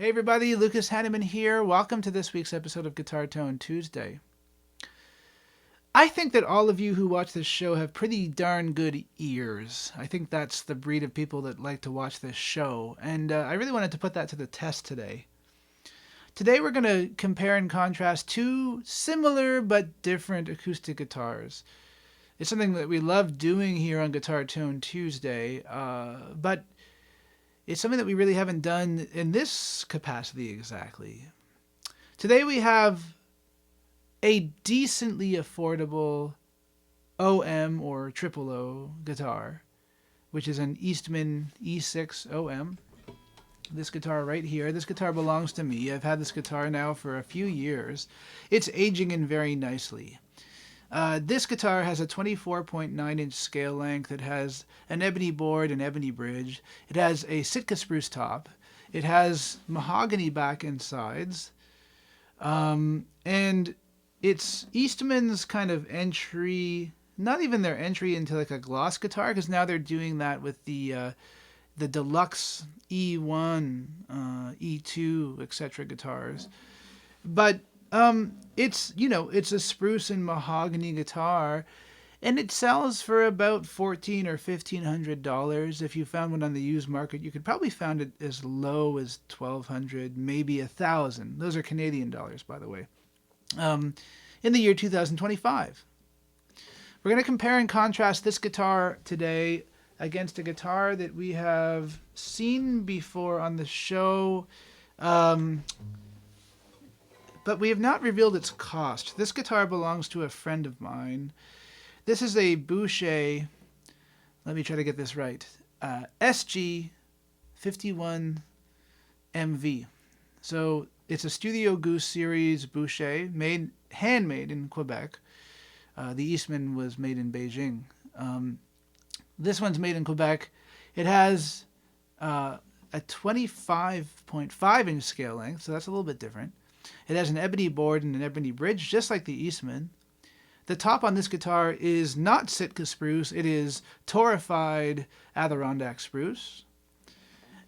Hey everybody, Lucas Haneman here. Welcome to this week's episode of Guitar Tone Tuesday. I think that all of you who watch this show have pretty darn good ears. I think that's the breed of people that like to watch this show, and I really wanted to put that to the test today. Today we're going to compare and contrast two similar but different acoustic guitars. It's something that we love doing here on Guitar Tone Tuesday, but it's something that we really haven't done in this capacity exactly. Today we have a decently affordable OM or triple O guitar, which is an Eastman E6OM. This guitar right here, this guitar belongs to me. I've had this guitar now for a few years. It's aging in very nicely. This guitar has a 24.9-inch scale length. It has an ebony board and ebony bridge. It has a Sitka spruce top. It has mahogany back and sides. And it's Eastman's kind of entry, not even their entry into like a gloss guitar, because now they're doing that with the deluxe E1, E2, etc. guitars. But it's a spruce and mahogany guitar, and it sells for about $1,400 or $1,500. If you found one on the used market, you could probably find it as low as $1,200, maybe $1,000. Those are Canadian dollars, by the way. In the year 2025, we're going to compare and contrast this guitar today against a guitar that we have seen before on the show. But we have not revealed its cost. This guitar belongs to a friend of mine. This is a Boucher, let me try to get this right, SG51-MV. So it's a Studio Goose series Boucher, handmade in Quebec. The Eastman was made in Beijing. This one's made in Quebec. It has a 25.5-inch scale length, so that's a little bit different. It has an ebony board and an ebony bridge, just like the Eastman. The top on this guitar is not Sitka spruce, it is torrefied Adirondack spruce.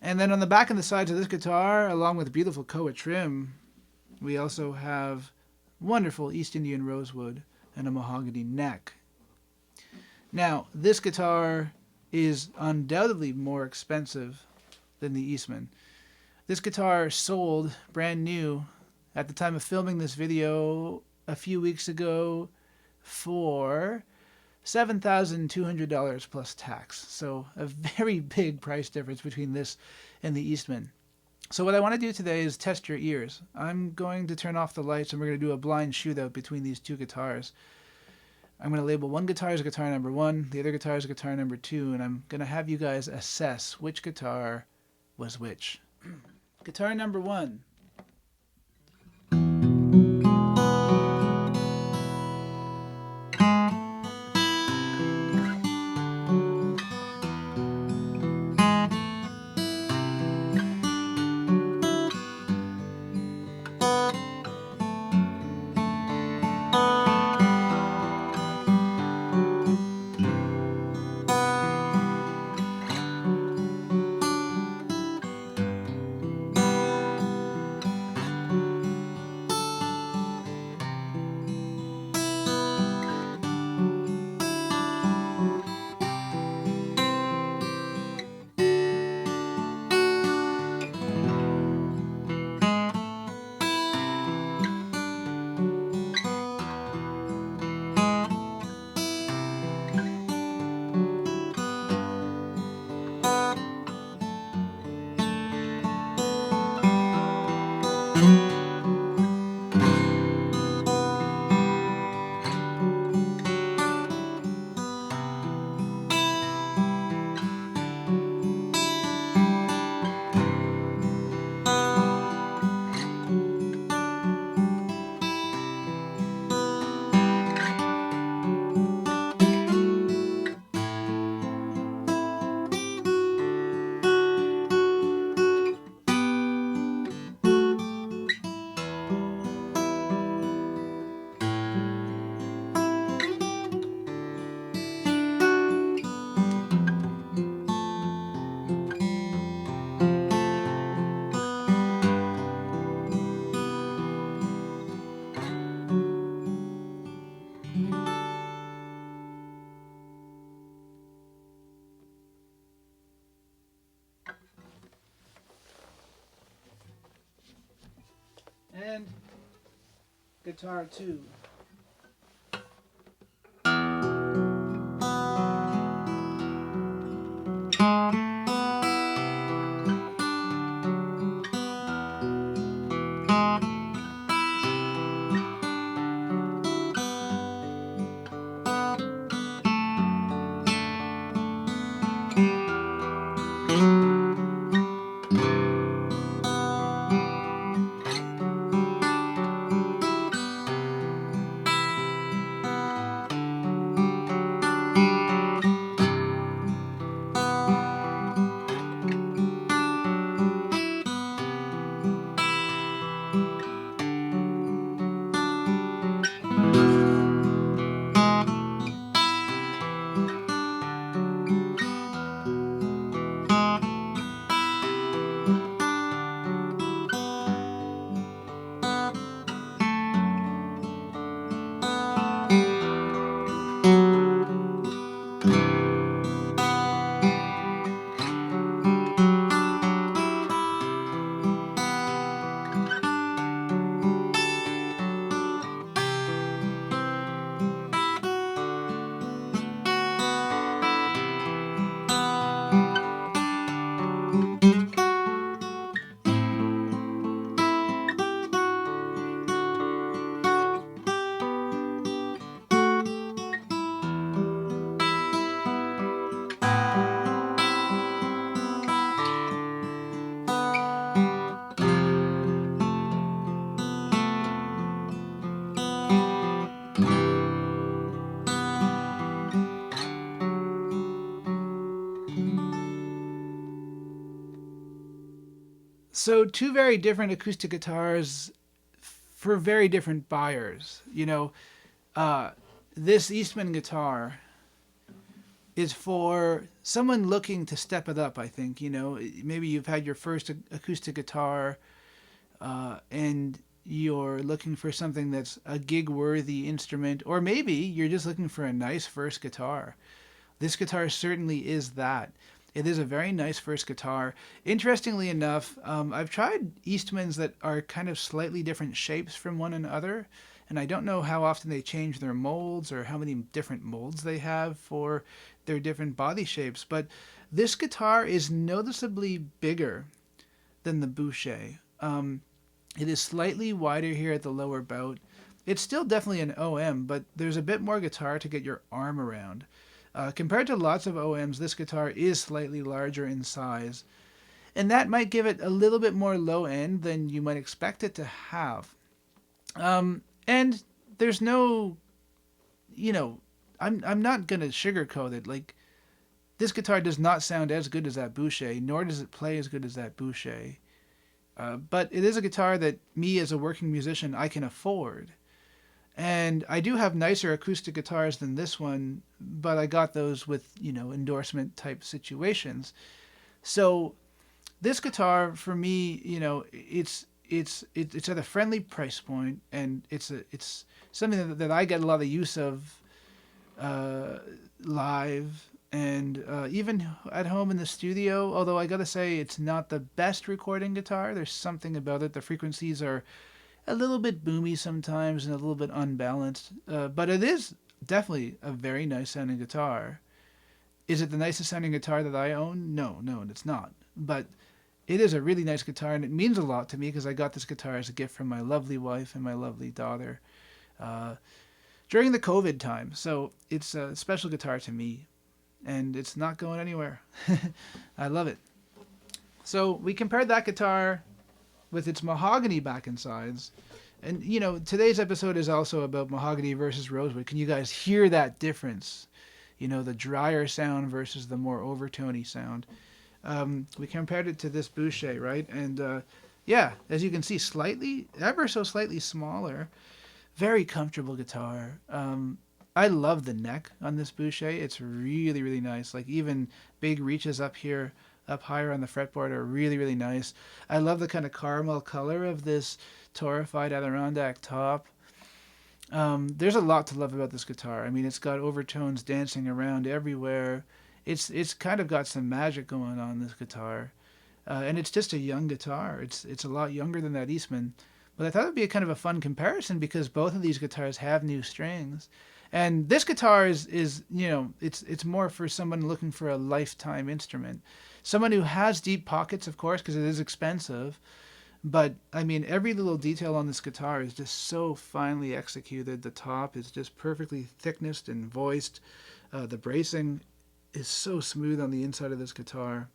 And then on the back and the sides of this guitar, along with beautiful koa trim, we also have wonderful East Indian rosewood and a mahogany neck. Now, this guitar is undoubtedly more expensive than the Eastman. This guitar sold brand new at the time of filming this video a few weeks ago for $7,200 plus tax. So a very big price difference between this and the Eastman. So what I want to do today is test your ears. I'm going to turn off the lights and we're going to do a blind shootout between these two guitars. I'm going to label one guitar as guitar number 1, the other guitar as guitar number 2, and I'm going to have you guys assess which guitar was which. Guitar number 1. And guitar 2. So two very different acoustic guitars for very different buyers. This Eastman guitar is for someone looking to step it up, I think. Maybe you've had your first acoustic guitar and you're looking for something that's a gig-worthy instrument, or maybe you're just looking for a nice first guitar. This guitar certainly is that. It is a very nice first guitar. Interestingly enough, I've tried Eastmans that are kind of slightly different shapes from one another, and I don't know how often they change their molds or how many different molds they have for their different body shapes, but this guitar is noticeably bigger than the Boucher. It is slightly wider here at the lower bout. It's still definitely an OM, but there's a bit more guitar to get your arm around. Compared to lots of OMs, this guitar is slightly larger in size, and that might give it a little bit more low end than you might expect it to have. And there's no, I'm not gonna sugarcoat it. Like, this guitar does not sound as good as that Boucher, nor does it play as good as that Boucher. But it is a guitar that me as a working musician, I can afford. And I do have nicer acoustic guitars than this one, but I got those with, endorsement type situations. So this guitar for me, it's at a friendly price point, and it's something that I get a lot of use of live and even at home in the studio. Although I gotta say, it's not the best recording guitar. There's something about it. The frequencies are a little bit boomy sometimes and a little bit unbalanced, but it is definitely a very nice sounding guitar. Is it the nicest sounding guitar that I own? No, it's not. But it is a really nice guitar, and it means a lot to me because I got this guitar as a gift from my lovely wife and my lovely daughter during the COVID time. So it's a special guitar to me, and it's not going anywhere. I love it. So we compared that guitar with its mahogany back and sides. And, today's episode is also about mahogany versus rosewood. Can you guys hear that difference? The drier sound versus the more overtony sound. We compared it to this Boucher, right? And, as you can see, ever so slightly smaller. Very comfortable guitar. I love the neck on this Boucher. It's really, really nice. Like, even big reaches up here, up higher on the fretboard, are really, really nice. I love the kind of caramel color of this torrefied Adirondack top. There's a lot to love about this guitar. I mean, it's got overtones dancing around everywhere. It's kind of got some magic going on, this guitar. And it's just a young guitar. It's a lot younger than that Eastman. But I thought it would be a kind of a fun comparison because both of these guitars have new strings. And this guitar is you know, it's more for someone looking for a lifetime instrument. Someone who has deep pockets, of course, because it is expensive. But, I mean, every little detail on this guitar is just so finely executed. The top is just perfectly thicknessed and voiced. The bracing is so smooth on the inside of this guitar.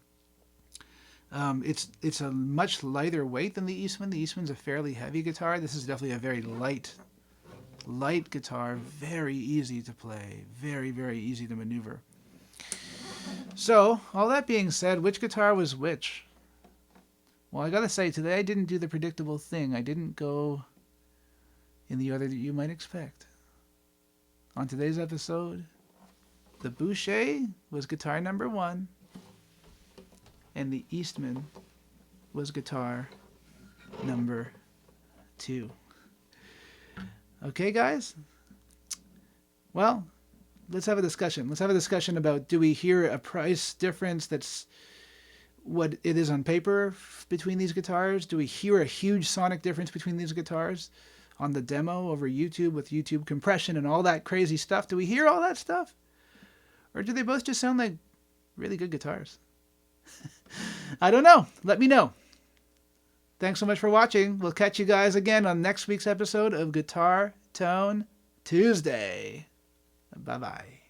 It's a much lighter weight than the Eastman. The Eastman's a fairly heavy guitar. This is definitely a very light guitar. Very easy to play. Very, very easy to maneuver. So, all that being said, which guitar was which? Well, I gotta say, today I didn't do the predictable thing. I didn't go in the order that you might expect. On today's episode, the Boucher was guitar number 1, and the Eastman was guitar number 2. Okay, guys? Well, let's have a discussion. Let's have a discussion about, do we hear a price difference that's what it is on paper between these guitars? Do we hear a huge sonic difference between these guitars on the demo over YouTube with YouTube compression and all that crazy stuff? Do we hear all that stuff? Or do they both just sound like really good guitars? I don't know. Let me know. Thanks so much for watching. We'll catch you guys again on next week's episode of Guitar Tone Tuesday. Bye-bye.